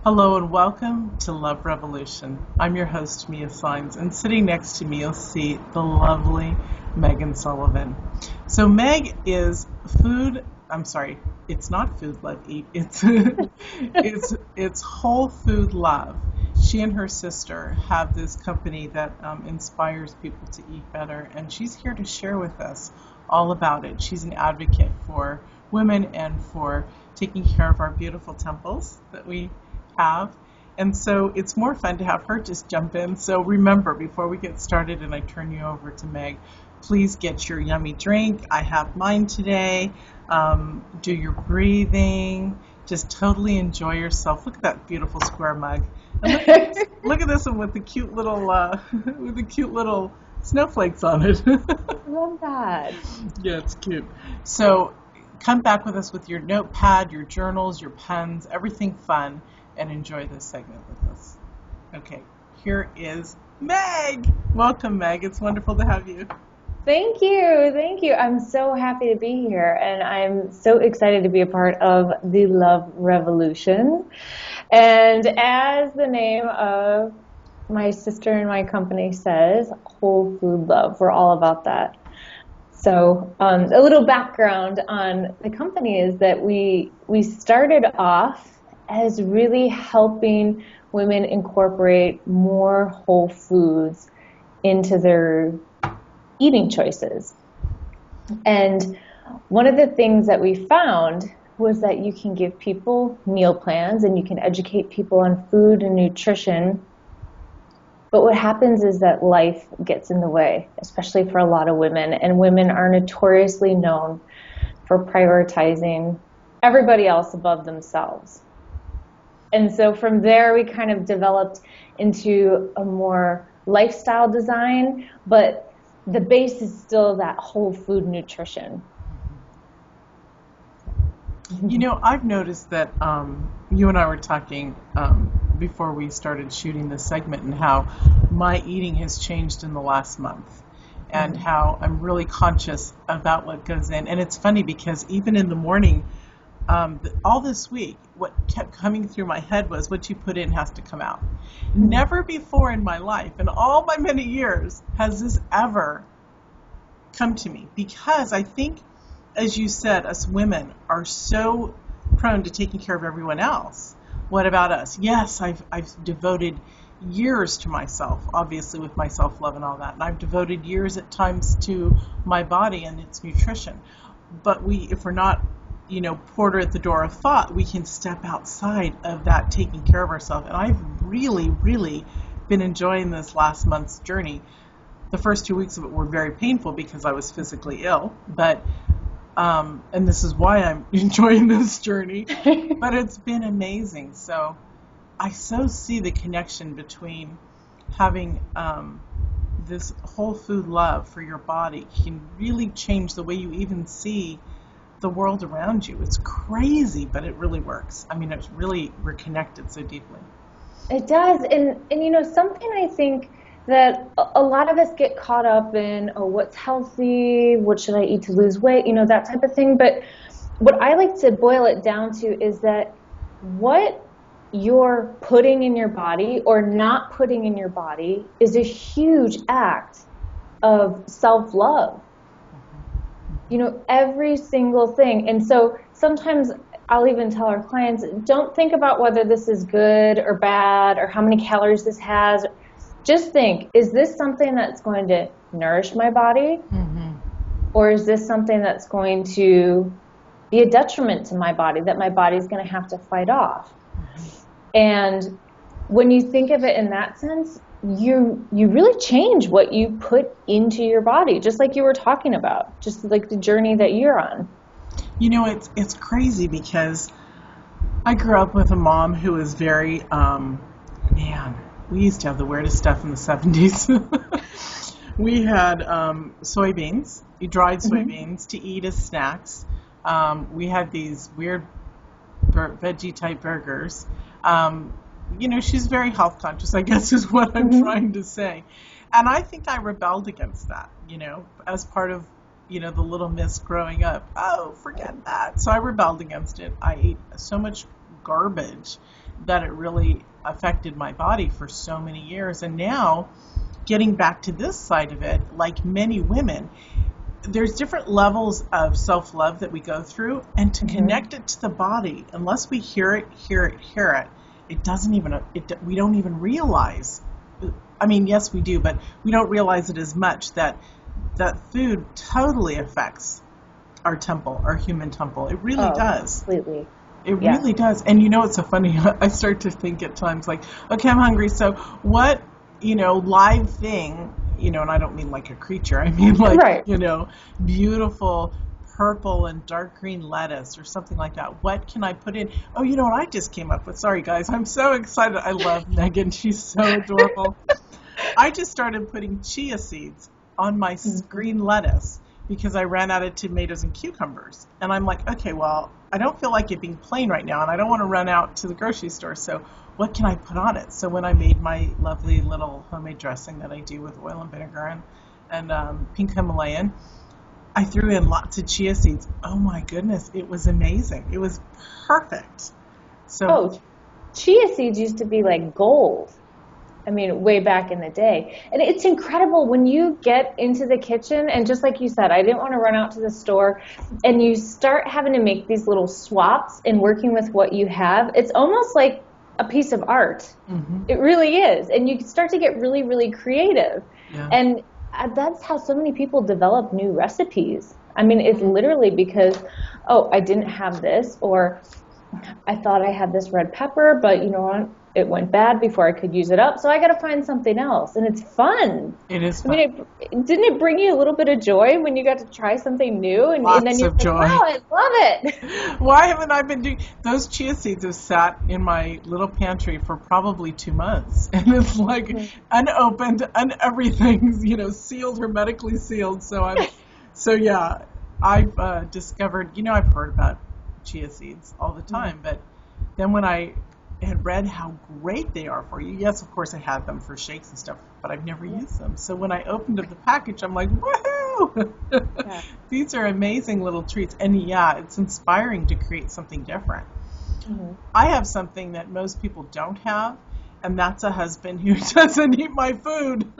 Hello and welcome to Love Revolution. I'm your host, Mia Saenz, and sitting next to me you'll see the lovely Meg Sullivan. So Meg is it's not food love eat, it's whole food love. She and her sister have this company that inspires people to eat better, and she's here to share with us all about it. She's an advocate for women and for taking care of our beautiful temples that we have. And so it's more fun to have her just jump in. So remember, before we get started and I turn you over to Meg, please get your yummy drink. I have mine today. Do your breathing. Just totally enjoy yourself. Look at that beautiful square mug. And look at this one with the cute little snowflakes on it. Love that. Yeah, it's cute. So come back with us with your notepad, your journals, your pens, everything fun, and enjoy this segment with us. Okay, here is Meg. Welcome, Meg. It's wonderful to have you. Thank you. I'm so happy to be here, and I'm so excited to be a part of the Love Revolution. And as the name of my sister and my company says, whole food love. We're all about that. So a little background on the company is that we started off as really helping women incorporate more whole foods into their eating choices. And one of the things that we found was that you can give people meal plans and you can educate people on food and nutrition. But what happens is that life gets in the way, especially for a lot of women. And women are notoriously known for prioritizing everybody else above themselves. And so from there, we kind of developed into a more lifestyle design, but the base is still that whole food nutrition. You know, I've noticed that you and I were talking before we started shooting this segment and how my eating has changed in the last month and how I'm really conscious about what goes in. And it's funny because even in the morning, all this week, what kept coming through my head was what you put in has to come out. Never before in my life, in all my many years, has this ever come to me. Because I think, as you said, us women are so prone to taking care of everyone else. What about us? Yes, I've devoted years to myself, obviously with my self-love and all that. And I've devoted years at times to my body and its nutrition. But if we're not porter at the door of thought, we can step outside of that taking care of ourselves. And I've really, really been enjoying this last month's journey. The first 2 weeks of it were very painful because I was physically ill, but and this is why I'm enjoying this journey, but it's been amazing. So I so see the connection between having this whole food love for your body can really change the way you even see the world around you. It's crazy, but it really works. I mean, we're connected so deeply. It does. And something I think that a lot of us get caught up in, what's healthy? What should I eat to lose weight? That type of thing. But what I like to boil it down to is that what you're putting in your body or not putting in your body is a huge act of self-love. Every single thing. And so sometimes I'll even tell our clients, don't think about whether this is good or bad or how many calories this has. Just think, is this something that's going to nourish my body? Or is this something that's going to be a detriment to my body, that my body's going to have to fight off? And when you think of it in that sense, you really change what you put into your body, just like you were talking about, just like the journey that you're on. It's crazy because I grew up with a mom who was very, we used to have the weirdest stuff in the 70s. We had soybeans, dried soybeans to eat as snacks. We had these weird veggie type burgers. She's very health conscious, I guess is what I'm trying to say. And I think I rebelled against that, as part of, the little miss growing up. Oh, forget that. So I rebelled against it. I ate so much garbage that it really affected my body for so many years. And now, getting back to this side of it, like many women, there's different levels of self-love that we go through, and to connect it to the body, unless we hear it, it doesn't even, we don't even realize. I mean, yes, we do, but we don't realize it as much that food totally affects our temple, our human temple. It really does. Completely. It really does. And it's so funny. I start to think at times like, okay, I'm hungry. So what, live thing, and I don't mean like a creature. I mean like, beautiful purple and dark green lettuce or something like that. What can I put in? Oh, you know what I just came up with? Sorry, guys. I'm so excited. I love Megan. She's so adorable. I just started putting chia seeds on my green lettuce because I ran out of tomatoes and cucumbers. And I'm like, okay, well, I don't feel like it being plain right now, and I don't want to run out to the grocery store, so what can I put on it? So when I made my lovely little homemade dressing that I do with oil and vinegar and pink Himalayan, I threw in lots of chia seeds. Oh my goodness, it was amazing. It was perfect. So chia seeds used to be like gold. I mean, way back in the day. And it's incredible when you get into the kitchen, and just like you said, I didn't want to run out to the store, and you start having to make these little swaps and working with what you have. It's almost like a piece of art. It really is. And you start to get really, really creative. Yeah. And that's how so many people develop new recipes. I mean, it's literally because, I didn't have this, or I thought I had this red pepper, but you know what? It went bad before I could use it up, so I got to find something else. And it's fun. It is fun. I mean, didn't it bring you a little bit of joy when you got to try something new? And then you're like, joy. Wow, I love it. Why haven't I been doing those? Chia seeds have sat in my little pantry for probably 2 months, and it's like unopened, everything, sealed, hermetically sealed. So I've discovered. I've heard about chia seeds all the time, but then when I had read how great they are for you. Yes, of course I had them for shakes and stuff, but I've never used them. So when I opened up the package, I'm like, woohoo! These are amazing little treats. And it's inspiring to create something different. I have something that most people don't have, and that's a husband who doesn't eat my food.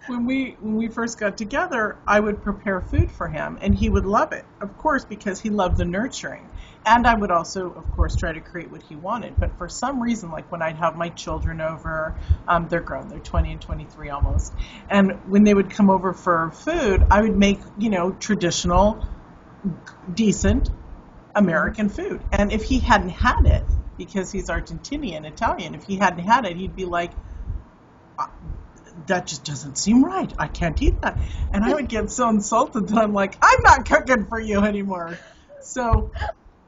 When we first got together, I would prepare food for him, and he would love it, of course, because he loved the nurturing. And I would also, of course, try to create what he wanted. But for some reason, like when I'd have my children over, they're grown, they're 20 and 23 almost. And when they would come over for food, I would make, traditional, decent American food. And if he hadn't had it, because he's Argentinian, Italian, if he hadn't had it, he'd be like, that just doesn't seem right. I can't eat that. And I would get so insulted that I'm like, I'm not cooking for you anymore. So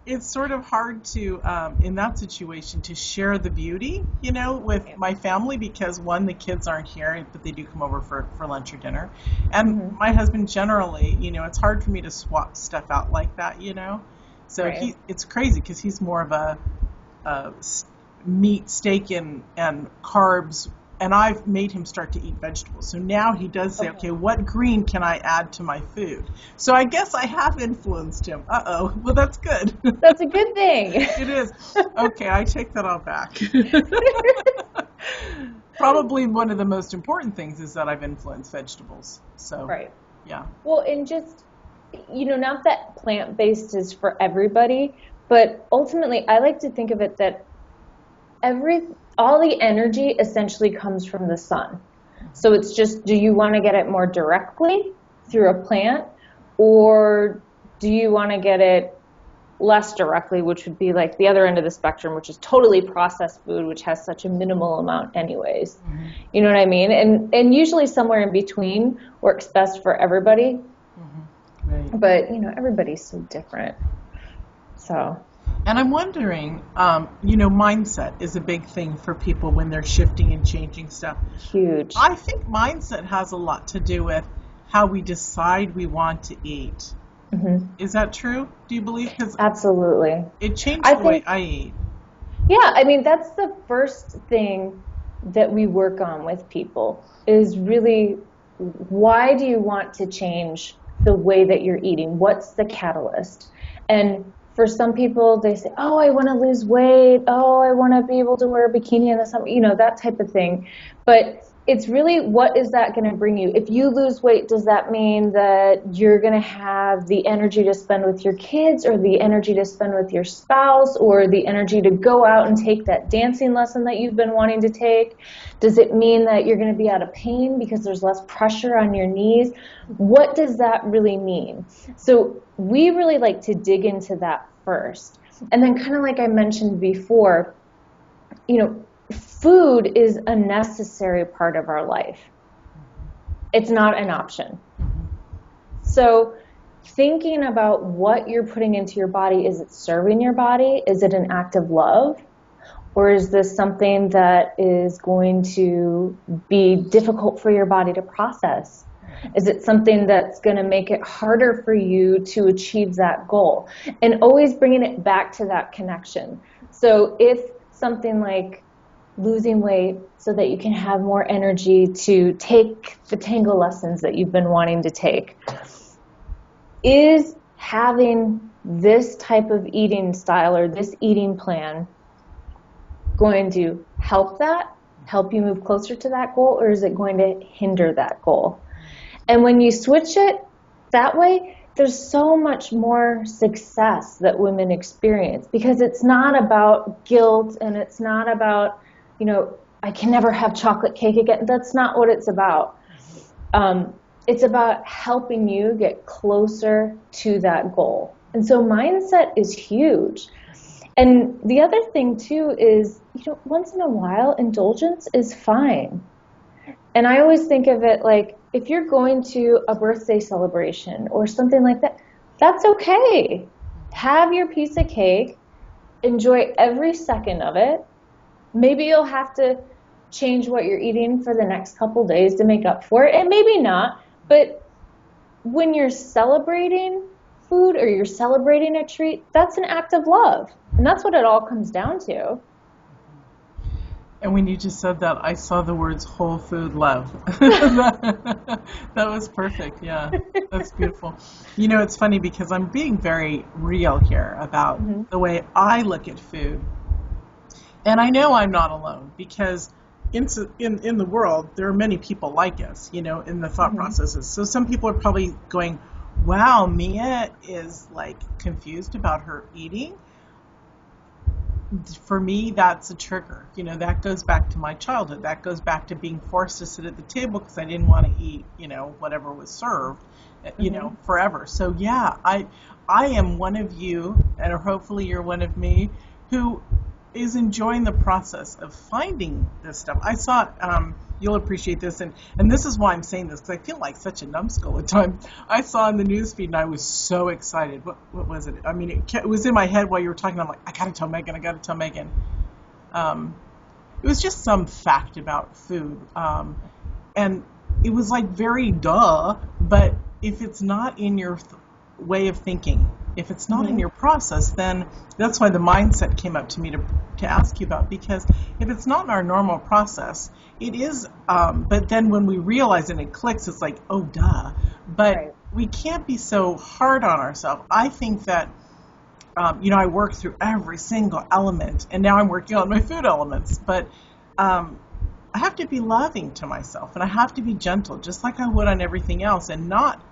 it's sort of hard to, in that situation, to share the beauty, with my family, because one, the kids aren't here, but they do come over for lunch or dinner. And my husband generally, it's hard for me to swap stuff out like that, So it's crazy because he's more of a meat, steak, and carbs. And I've made him start to eat vegetables. So now he does say, okay, what green can I add to my food? So I guess I have influenced him. Well, that's good. That's a good thing. It is. Okay, I take that all back. Probably one of the most important things is that I've influenced vegetables. So, yeah. Well, and just, not that plant-based is for everybody, but ultimately I like to think of it that all the energy essentially comes from the sun. So it's just, do you want to get it more directly through a plant, or do you want to get it less directly, which would be like the other end of the spectrum, which is totally processed food, which has such a minimal amount anyways. You know what I mean? And usually somewhere in between works best for everybody. But, everybody's so different. So... And I'm wondering, mindset is a big thing for people when they're shifting and changing stuff. Huge. I think mindset has a lot to do with how we decide we want to eat. Is that true? Do you believe? Absolutely. It changed the way I eat. Yeah, I mean, that's the first thing that we work on with people is really, why do you want to change the way that you're eating? What's the catalyst? And for some people, they say, oh, I want to lose weight. Oh, I want to be able to wear a bikini in the summer, that type of thing. But it's really, what is that going to bring you? If you lose weight, does that mean that you're going to have the energy to spend with your kids, or the energy to spend with your spouse, or the energy to go out and take that dancing lesson that you've been wanting to take? Does it mean that you're going to be out of pain because there's less pressure on your knees? What does that really mean? So we really like to dig into that first. And then, kind of like I mentioned before, food is a necessary part of our life. It's not an option. So thinking about what you're putting into your body, is it serving your body? Is it an act of love? Or is this something that is going to be difficult for your body to process? Is it something that's going to make it harder for you to achieve that goal? And always bringing it back to that connection. So if something like losing weight so that you can have more energy to take the tango lessons that you've been wanting to take, is having this type of eating style or this eating plan going to help you move closer to that goal, or is it going to hinder that goal? And when you switch it that way, there's so much more success that women experience, because it's not about guilt, and it's not about, I can never have chocolate cake again. That's not what it's about. It's about helping you get closer to that goal. And so mindset is huge. And the other thing too is, once in a while, indulgence is fine. And I always think of it like, if you're going to a birthday celebration or something like that, that's okay. Have your piece of cake, enjoy every second of it. Maybe you'll have to change what you're eating for the next couple days to make up for it, and maybe not. But when you're celebrating food or you're celebrating a treat, that's an act of love. And that's what it all comes down to. And when you just said that, I saw the words whole food love. That was perfect. Yeah, that's beautiful. It's funny because I'm being very real here about the way I look at food. And I know I'm not alone, because in the world, there are many people like us, in the thought processes. So some people are probably going, wow, Mia is like confused about her eating. For me, that's a trigger. That goes back to my childhood. That goes back to being forced to sit at the table because I didn't want to eat, whatever was served, forever. So yeah, I am one of you, and hopefully you're one of me, who is enjoying the process of finding this stuff. I saw, you'll appreciate this, and this is why I'm saying this, because I feel like such a numbskull at times. I saw in the news feed, and I was so excited. What was it? I mean, it was in my head while you were talking. I'm like, I got to tell Megan. It was just some fact about food, and it was like very duh, but if it's not in your way of thinking, if it's not in your process, then that's why the mindset came up to me to ask you about, because if it's not in our normal process, it is, but then when we realize it clicks, it's like, oh, duh. But we can't be so hard on ourselves. I think that, I work through every single element, and now I'm working on my food elements, but I have to be loving to myself, and I have to be gentle, just like I would on everything else, and not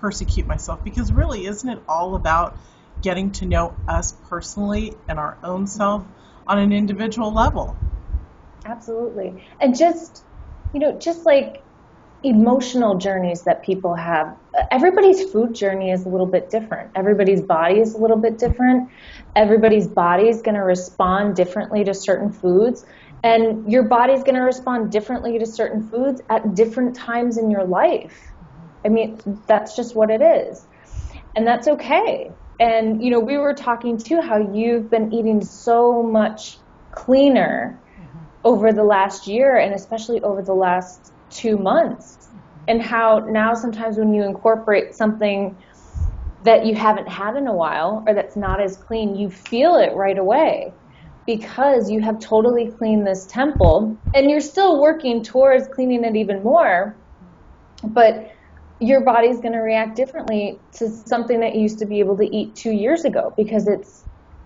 persecute myself, because really, isn't it all about getting to know us personally and our own self on an individual level? Absolutely. And just like emotional journeys that people have, everybody's food journey is a little bit different. Everybody's body is a little bit different. Everybody's body is going to respond differently to certain foods, and your body's going to respond differently to certain foods at different times in your life. I mean, that's just what it is. And that's okay. And, we were talking too how you've been eating so much cleaner over the last year, and especially over the last 2 months. And how now sometimes when you incorporate something that you haven't had in a while, or that's not as clean, you feel it right away, because you have totally cleaned this temple, and you're still working towards cleaning it even more. But your body's going to react differently to something that you used to be able to eat 2 years ago, because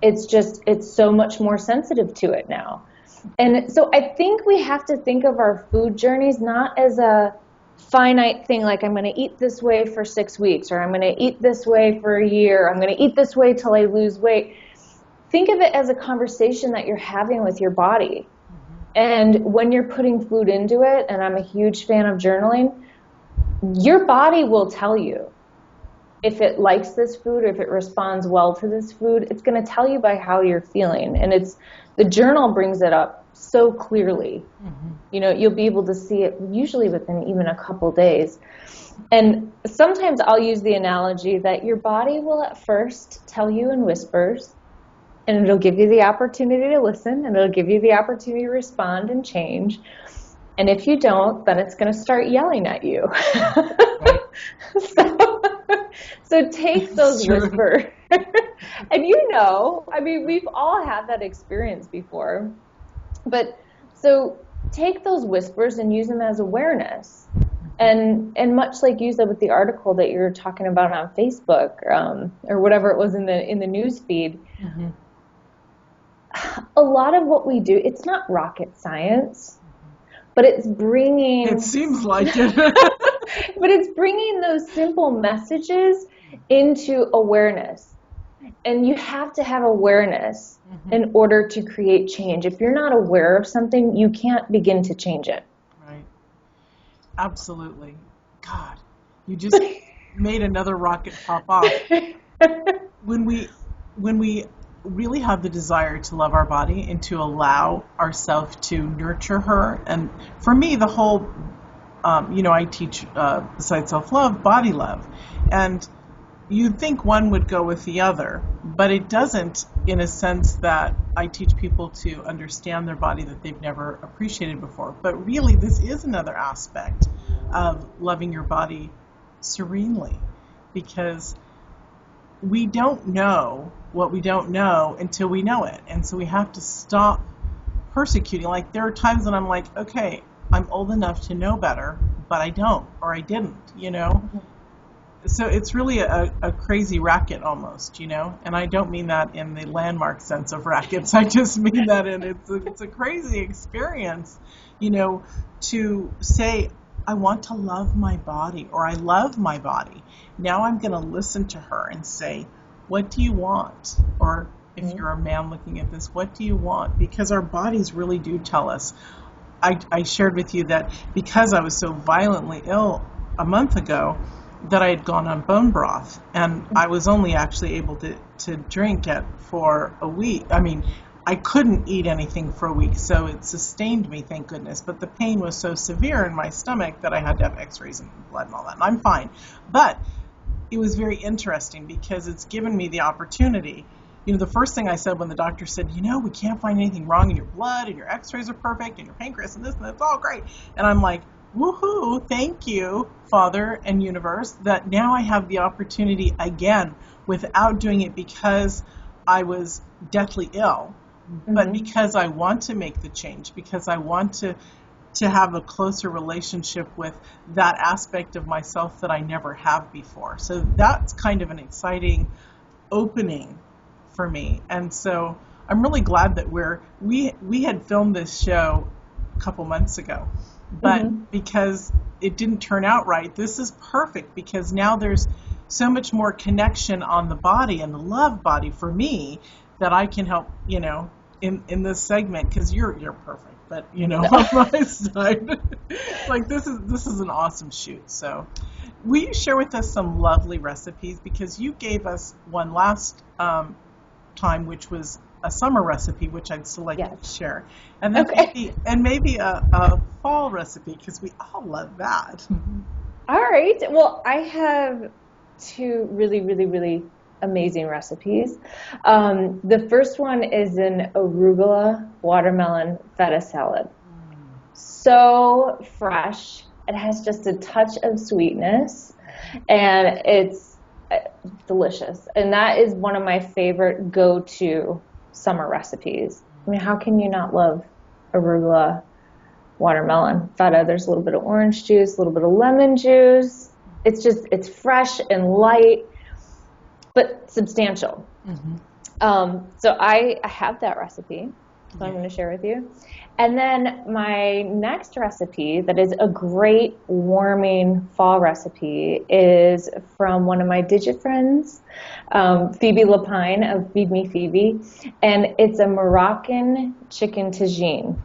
it's so much more sensitive to it now. And so I think we have to think of our food journeys not as a finite thing, like I'm going to eat this way for 6 weeks, or I'm going to eat this way for a year, I'm going to eat this way till I lose weight. Think of it as a conversation that you're having with your body. And when you're putting food into it, and I'm a huge fan of journaling, your body will tell you if it likes this food, or if it responds well to this food. It's going to tell you by how you're feeling. And the journal brings it up so clearly. You know, you'll be able to see it usually within even a couple days. And sometimes I'll use the analogy that your body will at first tell you in whispers, and it'll give you the opportunity to listen, and it'll give you the opportunity to respond and change. And if you don't, then it's going to start yelling at you. So take those whispers. And I mean, we've all had that experience before. But so take those whispers and use them as awareness. And much like you said with the article that you're talking about on Facebook, or whatever it was in the news feed, a lot of what we do, it's not rocket science, but it's bringing... It seems like it. But it's bringing those simple messages into awareness. And you have to have awareness in order to create change. If you're not aware of something, you can't begin to change it. Right. Absolutely. God, you just made another rocket pop off. When we really have the desire to love our body and to allow ourselves to nurture her, and for me, the whole, I teach, besides self-love, body love. And you'd think one would go with the other, but it doesn't, in a sense that I teach people to understand their body that they've never appreciated before. But really, this is another aspect of loving your body serenely, because we don't know what we don't know until we know it. And so we have to stop persecuting. Like, there are times when I'm like, okay, I'm old enough to know better, but I don't, or I didn't, So it's really a crazy racket almost, and I don't mean that in the landmark sense of rackets. I just mean that it's a crazy experience, to say, I want to love my body, or I love my body. Now I'm going to listen to her and say, what do you want? Or if you're a man looking at this, what do you want? Because our bodies really do tell us. I shared with you that because I was so violently ill a month ago, that I had gone on bone broth, and I was only actually able to drink it for a week. I mean, I couldn't eat anything for a week, so it sustained me, thank goodness. But the pain was so severe in my stomach that I had to have x-rays and blood and all that, and I'm fine. But it was very interesting because it's given me the opportunity. The first thing I said when the doctor said, we can't find anything wrong in your blood, and your x-rays are perfect, and your pancreas and this and that's all great. And I'm like, woohoo, thank you, Father and Universe, that now I have the opportunity again without doing it because I was deathly ill, but because I want to make the change, because I want to have a closer relationship with that aspect of myself that I never have before. So that's kind of an exciting opening for me. And so I'm really glad that we had filmed this show a couple months ago. But because it didn't turn out right, this is perfect, because now there's so much more connection on the body and the love body for me that I can help, in this segment, because you're perfect, but on my side, like this is an awesome shoot. So will you share with us some lovely recipes, because you gave us one last time, which was a summer recipe, which I'd still like to share, and then maybe a fall recipe, because we all love that. All right. Well, I have two really, really, really amazing recipes. The first one is an arugula watermelon feta salad. So fresh. It has just a touch of sweetness, and it's delicious. And that is one of my favorite go-to summer recipes. I mean, how can you not love arugula watermelon feta? There's a little bit of orange juice, a little bit of lemon juice, it's fresh and light, but substantial. So I have that recipe, so I'm going to share with you. And then my next recipe that is a great warming fall recipe is from one of my Digit friends, Phoebe Lapine of Feed Me Phoebe. And it's a Moroccan chicken tagine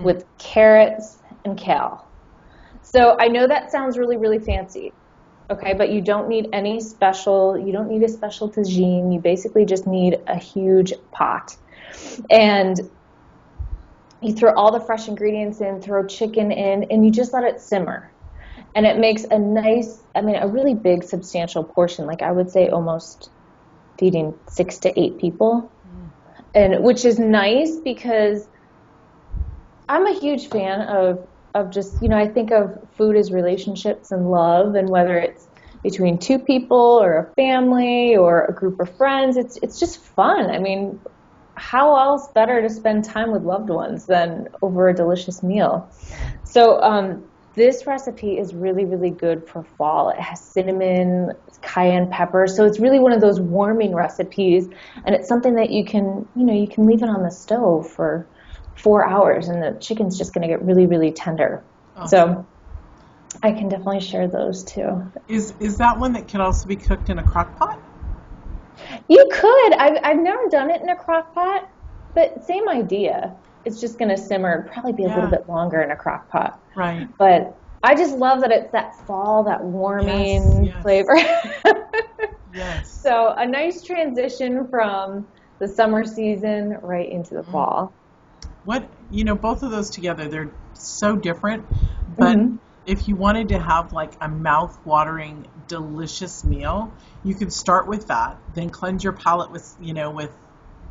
with carrots and kale. So I know that sounds really, really fancy. Okay, but you don't need a special tagine. You basically just need a huge pot. And you throw all the fresh ingredients in, throw chicken in, and you just let it simmer. And it makes a really big, substantial portion. Like I would say almost feeding 6 to 8 people. And which is nice because I'm a huge fan of just, I think of food as relationships and love, and whether it's between 2 people or a family or a group of friends, it's just fun. I mean, how else better to spend time with loved ones than over a delicious meal? So this recipe is really, really good for fall. It has cinnamon, cayenne pepper, so it's really one of those warming recipes, and it's something that you can leave it on the stove for 4 hours, and the chicken's just going to get really, really tender. Awesome. So I can definitely share those too. Is that one that can also be cooked in a crock pot? You could. I've never done it in a crock pot, but same idea. It's just going to simmer, probably be a little bit longer in a crock pot. Right. But I just love that it's that fall, that warming flavor. Yes. So a nice transition from the summer season right into the fall. Both of those together, they're so different, but if you wanted to have like a mouth-watering, delicious meal, you could start with that, then cleanse your palate with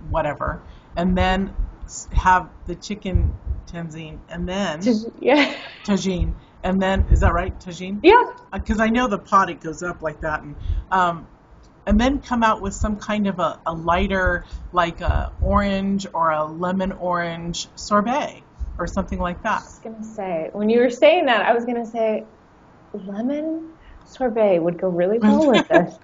whatever, and then have the chicken tagine, and then tagine, and then, is that right, tagine? Yeah. Because I know the pot, it goes up like that, and then come out with some kind of a lighter, like a orange or a lemon orange sorbet or something like that. I was going to say, when you were saying that, I was going to say lemon sorbet would go really well with this.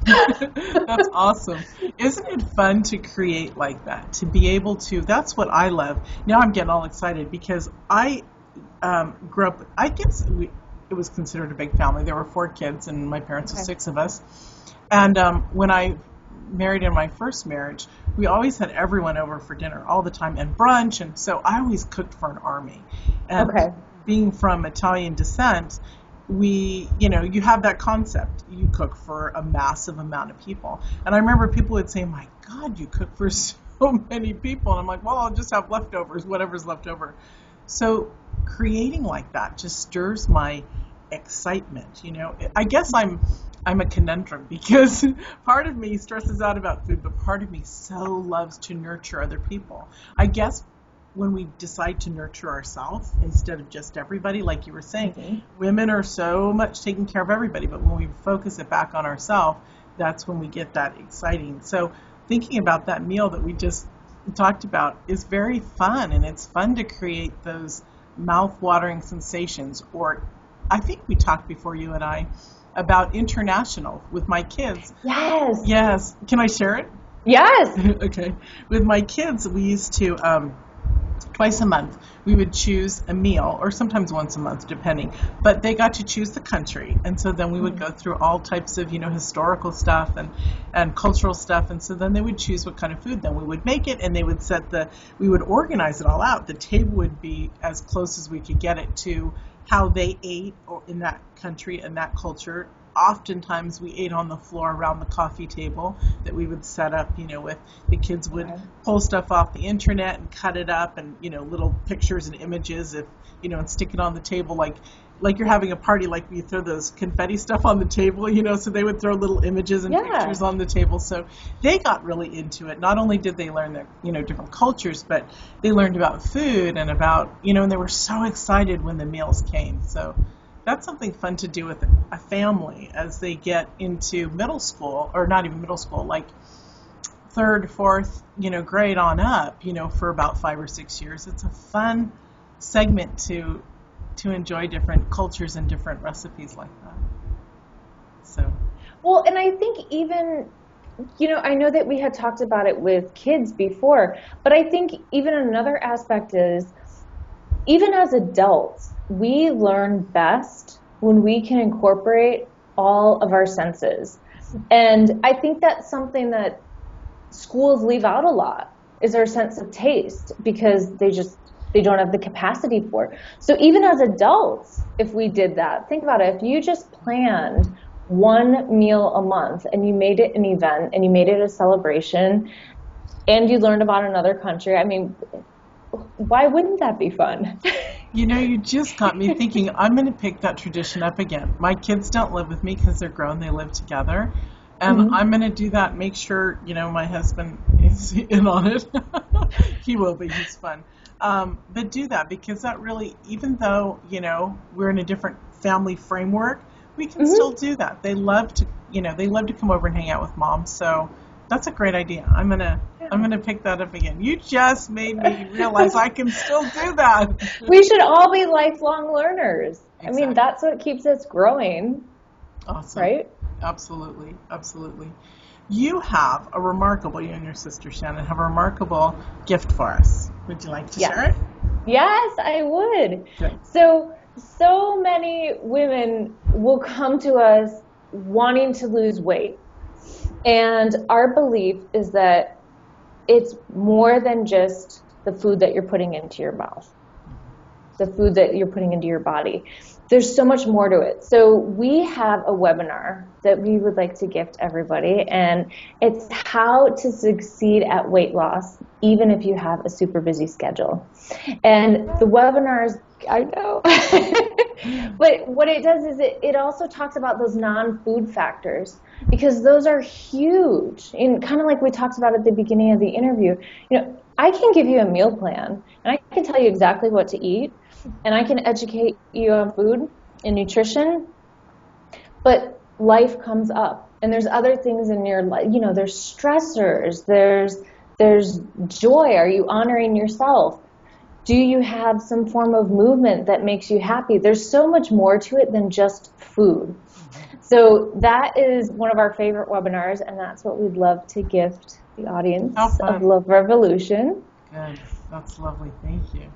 That's awesome. Isn't it fun to create like that? To be able to, that's what I love. Now I'm getting all excited because I grew up, I guess it was considered a big family. There were 4 kids and my parents were 6 of us. And when I married in my first marriage, we always had everyone over for dinner all the time and brunch. And so I always cooked for an army. And being from Italian descent, you have that concept. You cook for a massive amount of people. And I remember people would say, my God, you cook for so many people. And I'm like, well, I'll just have leftovers, whatever's left over. So creating like that just stirs my excitement. I guess I'm a conundrum because part of me stresses out about food, but part of me so loves to nurture other people. I guess when we decide to nurture ourselves instead of just everybody, like you were saying, women are so much taking care of everybody, but when we focus it back on ourselves, that's when we get that exciting. So thinking about that meal that we just talked about is very fun, and it's fun to create those mouth-watering sensations. Or I think we talked before, you and I, about international with my kids. Yes. Can I share it? Yes. Okay. With my kids, we used to, twice a month, we would choose a meal, or sometimes once a month, depending. But they got to choose the country. And so then we would go through all types of, historical stuff and cultural stuff. And so then they would choose what kind of food. Then we would make it, and they would we would organize it all out. The table would be as close as we could get it to how they ate in that country and that culture. Oftentimes we ate on the floor around the coffee table that we would set up, with the kids would pull stuff off the internet and cut it up and, little pictures and images and stick it on the table like you're having a party, like we throw those confetti stuff on the table, so they would throw little images and pictures on the table. So they got really into it. Not only did they learn their, different cultures, but they learned about food and about, and they were so excited when the meals came. So that's something fun to do with a family as they get into middle school, or not even middle school, like 3rd, 4th, grade on up, for about 5 or 6 years. It's a fun segment to to enjoy different cultures and different recipes like that. So, Well, and I think even, I know that we had talked about it with kids before, but I think even another aspect is, even as adults, we learn best when we can incorporate all of our senses. And I think that's something that schools leave out a lot, is our sense of taste, because they don't have the capacity for it. So even as adults, if we did that, think about it, if you just planned one meal a month and you made it an event and you made it a celebration and you learned about another country, I mean, why wouldn't that be fun? You just got me thinking, I'm going to pick that tradition up again. My kids don't live with me because they're grown, they live together. And I'm going to do that, make sure, my husband is in on it. He will be, he's fun. But do that, because that really, even though, we're in a different family framework, we can still do that. They love to come over and hang out with mom. So that's a great idea. I'm gonna pick that up again. You just made me realize I can still do that. We should all be lifelong learners. Exactly. I mean, that's what keeps us growing. Awesome. Right? Absolutely. Absolutely. You and your sister Shannon have a remarkable gift for us. Would you like to share it? Yes, I would. Good. So many women will come to us wanting to lose weight. And our belief is that it's more than just the food that you're putting into your mouth, the food that you're putting into your body. There's so much more to it. So we have a webinar that we would like to gift everybody, and it's how to succeed at weight loss, even if you have a super busy schedule. And the webinars, I know, but what it does is it also talks about those non-food factors, because those are huge. And kind of like we talked about at the beginning of the interview, I can give you a meal plan, and I can tell you exactly what to eat, and I can educate you on food and nutrition, but life comes up, and there's other things in your life, there's stressors, there's joy. Are you honoring yourself? Do you have some form of movement that makes you happy? There's so much more to it than just food. So that is one of our favorite webinars, and that's what we'd love to gift the audience of Love Revolution. Good. That's lovely. Thank you.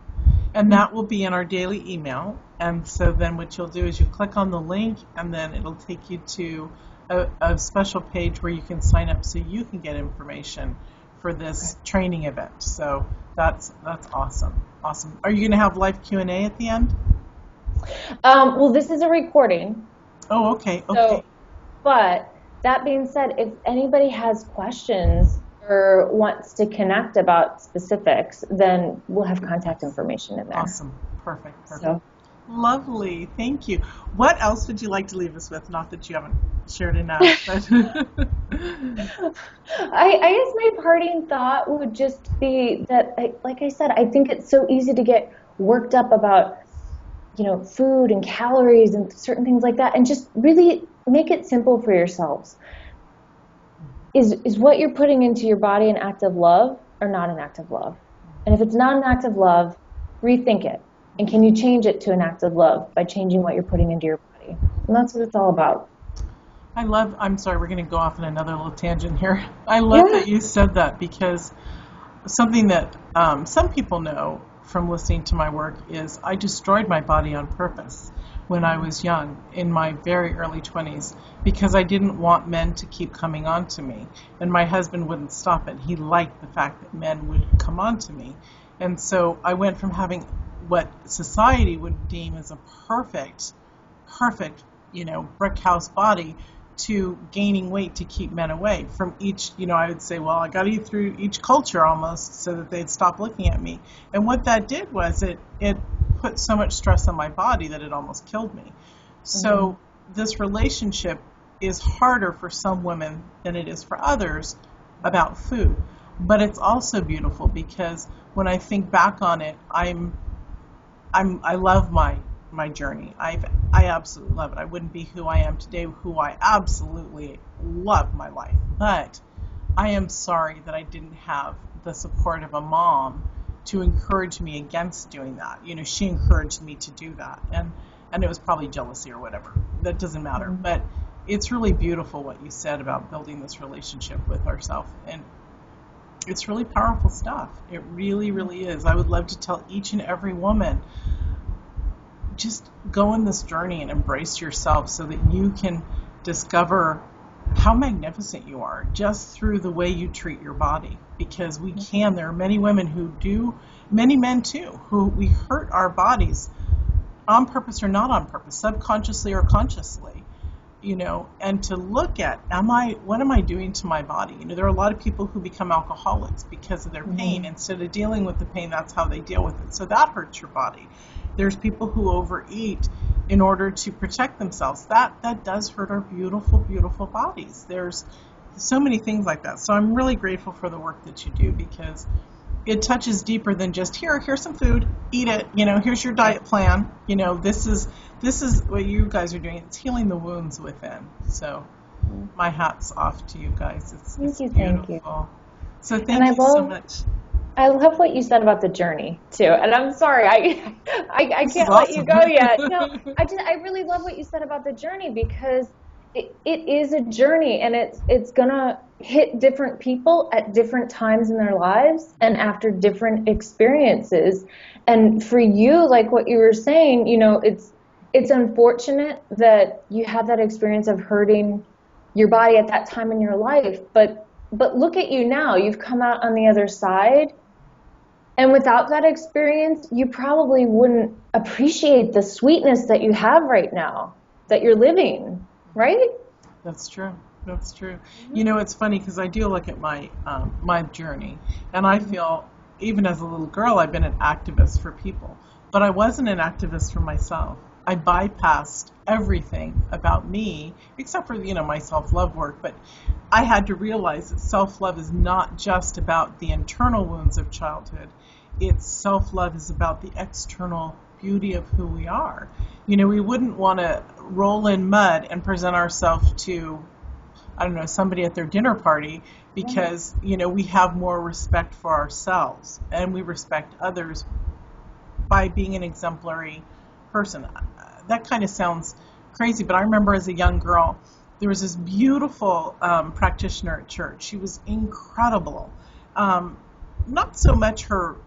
And that will be in our daily email. And so then what you'll do is you click on the link, and then it'll take you to a special page where you can sign up so you can get information for this training event. So that's awesome. Awesome. Are you going to have live Q&A at the end? Well, this is a recording. Oh, okay. So, but that being said, if anybody has questions or wants to connect about specifics, then we'll have contact information in there. Awesome. Perfect. So. Lovely. Thank you. What else would you like to leave us with? Not that you haven't shared enough. But I guess my parting thought would just be that, like I said, I think it's so easy to get worked up about, food and calories and certain things like that, and just really make it simple for yourselves. Is what you're putting into your body an act of love or not an act of love? And if it's not an act of love, rethink it. And can you change it to an act of love by changing what you're putting into your body? And that's what it's all about. I'm sorry, we're going to go off on another little tangent here. I love that you said that, because something that some people know from listening to my work is I destroyed my body on purpose when I was young, in my very early 20s, because I didn't want men to keep coming on to me. And my husband wouldn't stop it. He liked the fact that men would come on to me. And so I went from having what society would deem as a perfect, brick house body, to gaining weight to keep men away from each, I would say, well, I got to eat through each culture almost so that they'd stop looking at me. And what that did was it put so much stress on my body that it almost killed me. So this relationship is harder for some women than it is for others about food. But it's also beautiful, because when I think back on it, I love my journey. I absolutely love it. I wouldn't be who I am today, who I absolutely love my life. But I am sorry that I didn't have the support of a mom to encourage me against doing that. She encouraged me to do that. And it was probably jealousy or whatever. That doesn't matter. Mm-hmm. But it's really beautiful what you said about building this relationship with ourselves. And it's really powerful stuff. It really, really is. I would love to tell each and every woman, just go on this journey and embrace yourself so that you can discover how magnificent you are just through the way you treat your body. Because we can. There are many women who do, many men too, who we hurt our bodies on purpose or not on purpose, subconsciously or consciously, and to look at, what am I doing to my body? There are a lot of people who become alcoholics because of their pain. Instead of dealing with the pain, that's how they deal with it. So that hurts your body. There's people who overeat in order to protect themselves. That does hurt our beautiful, beautiful bodies. There's so many things like that. So I'm really grateful for the work that you do, because it touches deeper than just here's some food, eat it, here's your diet plan. This is what you guys are doing. It's healing the wounds within. So my hat's off to you guys. It's beautiful. Thank you. So thank you so much. I love what you said about the journey too, and I'm sorry I can't let you go yet. No, I really love what you said about the journey, because it is a journey, and it's gonna hit different people at different times in their lives and after different experiences. And for you, like what you were saying, it's unfortunate that you had that experience of hurting your body at that time in your life, but look at you now. You've come out on the other side. And without that experience, you probably wouldn't appreciate the sweetness that you have right now, that you're living, right? That's true. That's true. It's funny, because I do look at my journey, and I feel, even as a little girl, I've been an activist for people. But I wasn't an activist for myself. I bypassed everything about me, except for, my self-love work. But I had to realize that self-love is not just about the internal wounds of childhood. Self-love is about the external beauty of who we are. We wouldn't want to roll in mud and present ourselves to, somebody at their dinner party, because, we have more respect for ourselves, and we respect others by being an exemplary person. That kind of sounds crazy, but I remember as a young girl, there was this beautiful practitioner at church. She was incredible. Not so much her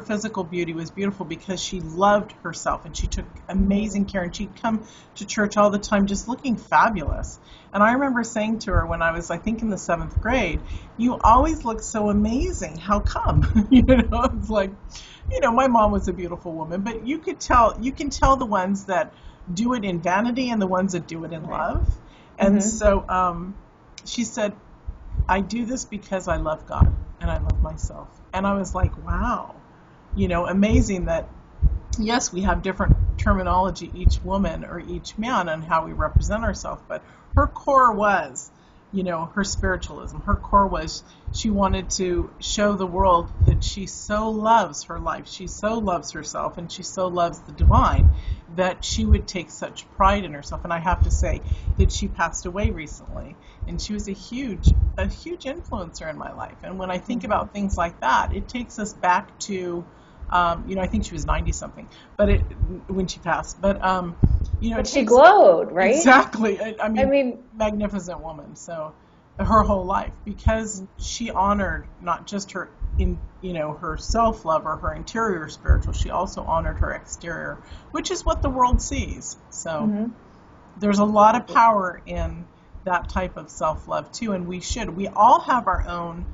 physical beauty was beautiful, because she loved herself and she took amazing care, and she'd come to church all the time just looking fabulous. And I remember saying to her when I was, I think, in the 7th grade, "You always look so amazing. How come?" It's like, my mom was a beautiful woman, but you can tell the ones that do it in vanity and the ones that do it in love. And so she said, "I do this because I love God and I love myself." And I was like, wow, amazing that, yes, we have different terminology, each woman or each man, on how we represent ourselves. But her core was, her spiritualism. Her core was, she wanted to show the world that she so loves her life, she so loves herself, and she so loves the divine, that she would take such pride in herself. And I have to say that she passed away recently, and she was a huge influencer in my life. And when I think about things like that, it takes us back to, I think she was 90 something, but when she passed, but but she glowed, right? Exactly. I mean, magnificent woman. So her whole life, because she honored not just her her self-love or her interior spiritual, she also honored her exterior, which is what the world sees. So there's a lot of power in that type of self-love too, and we all have our own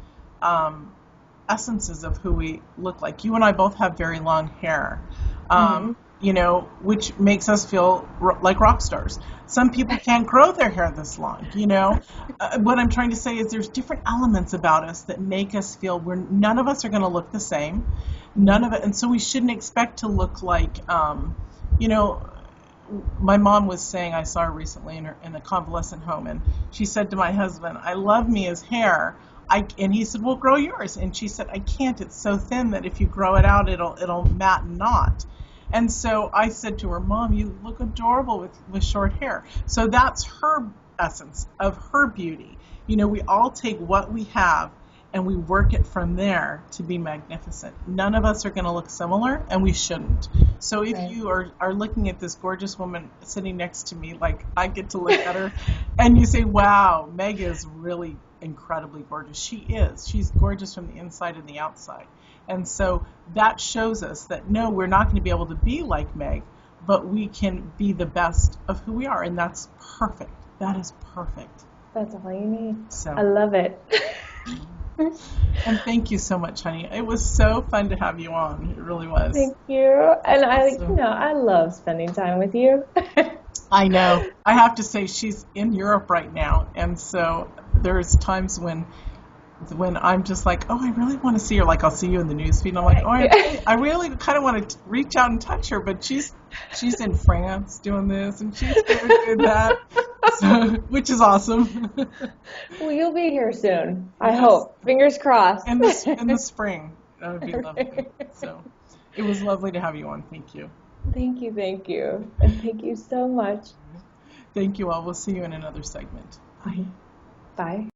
essences of who we look like. You and I both have very long hair, which makes us feel like rock stars. Some people can't grow their hair this long, What I'm trying to say is there's different elements about us that make us feel none of us are going to look the same. None of it. And so we shouldn't expect to look like, my mom was saying, I saw her recently in a convalescent home, and she said to my husband, "I love Mia's hair." And he said, "Well, grow yours." And she said, "I can't. It's so thin that if you grow it out, it'll mat and knot." And so I said to her, "Mom, you look adorable with short hair." So that's her essence of her beauty. We all take what we have and we work it from there to be magnificent. None of us are going to look similar, and we shouldn't. So if Right. you are looking at this gorgeous woman sitting next to me, like I get to look at her, and you say, wow, Meg is really incredibly gorgeous. She is. She's gorgeous from the inside and the outside. And so that shows us that, no, we're not going to be able to be like Meg, but we can be the best of who we are, and that's perfect. That is perfect. That's all you need. So. I love it. And thank you so much, honey. It was so fun to have you on. It really was. Thank you. And I love spending time with you. I know. I have to say, she's in Europe right now, and so there's times when I'm just like, oh, I really want to see her. Like, I'll see you in the newsfeed, and I'm like, oh, I really kind of want to reach out and touch her, but she's in France doing this, and she's doing that, so, which is awesome. Well, you'll be here soon. I hope. Fingers crossed. In the spring. That would be lovely. So it was lovely to have you on. Thank you. Thank you. And thank you so much. Thank you all. We'll see you in another segment. Bye. Bye.